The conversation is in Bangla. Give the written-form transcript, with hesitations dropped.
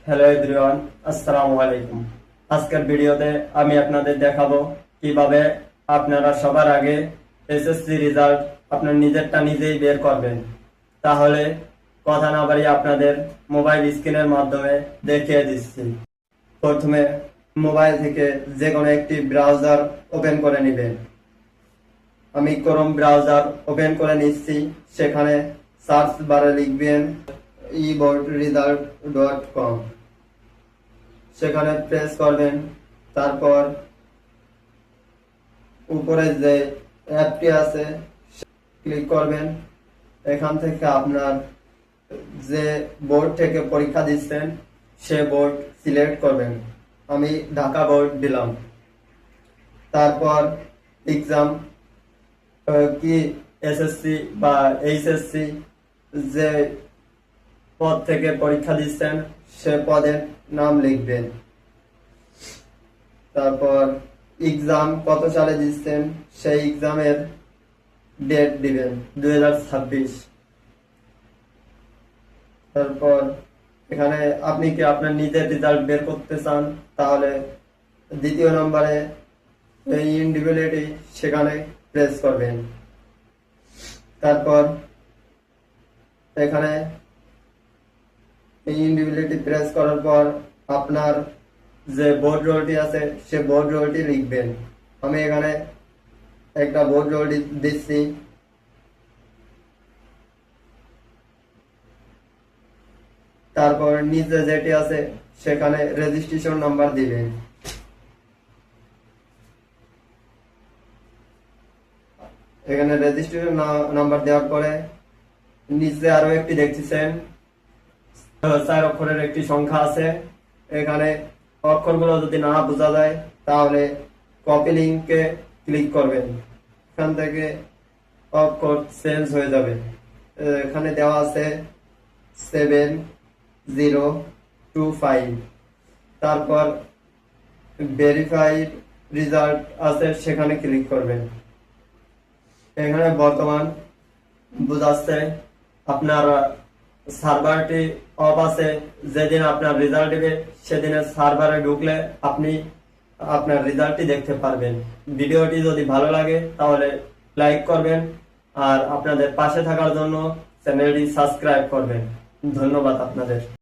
হ্যালো এভরিওয়ান, আসসালামু আলাইকুম। আজকের ভিডিওতে আমি আপনাদের দেখাবো কিভাবে আপনারা সবার আগে এসএসসি রেজাল্ট আপনার নিজেরটা নিজেই বের করবেন। তাহলে কথা না বাড়িয়ে আপনাদের মোবাইল স্ক্রিনের মাধ্যমে দেখিয়ে দিচ্ছি। প্রথমে মোবাইল থেকে যে কোনো একটি ব্রাউজার ওপেন করে নেবেন। আমি ক্রোম ব্রাউজার ওপেন করে নিচ্ছি। সেখানে সার্চ বারে লিখবেন eboardresult.com। সেখানে প্রেস করবেন। তারপর উপরে যে অ্যাপটি আছে ক্লিক করবেন। এখান থেকে আপনার যে বোর্ড থেকে পরীক্ষা দিচ্ছেন সে বোর্ড সিলেক্ট করবেন। আমি ঢাকা বোর্ড দিলাম। তারপর এক্সাম কি এসএসসি বা এইচএসসি যে পদ থেকে পরীক্ষা দিচ্ছেন সে পদের নাম লিখবেন। তারপর এক্সাম কত সালে দিচ্ছেন সেই এক্সামের ডেট দিবেন 2026। তারপর এখানে আপনি কি আপনার নিজের রেজাল্ট বের করতে চান তাহলে দ্বিতীয় নম্বরে ইন্ডিভিজুয়ালিটি সেখানে প্রেস করবেন। তারপর এখানে ইন্ডিভিজুয়ালিটি প্রেস করার পর আপনার যে বোর্ড রোলটি আছে সে বোর্ড রোলটি লিখবেন। আমি এখানে একটা বোর্ড রোল দিচ্ছি। তারপর নিচে যেটি আছে সেখানে রেজিস্ট্রেশন নাম্বার দিবেন। এখানে রেজিস্ট্রেশন নাম্বার দেওয়ার পরে নিচে আরো একটি দেখতেছেন 4 অক্ষরের একটি সংখ্যা আছে। এখানে অক্ষরগুলো যদি না বোঝা যায় তাহলে কপি লিংকে ক্লিক করবেন। এখান থেকে অক্ষর চেঞ্জ হয়ে যাবে। এখানে দেওয়া আছে 7025। তারপর ভেরিফাইড রেজাল্ট আছে সেখানে ক্লিক করবেন। এখানে বর্তমান বোঝাচ্ছে আপনার সার্ভারটি অফ আছে। যেদিন আপনার রেজাল্ট দিবে সেদিনের সার্ভারে ঢুকলে আপনি আপনার রেজাল্টটি দেখতে পারবেন। ভিডিওটি যদি ভালো লাগে তাহলে লাইক করবেন আর আপনাদের পাশে থাকার জন্য চ্যানেলটি সাবস্ক্রাইব করবেন। ধন্যবাদ আপনাদের।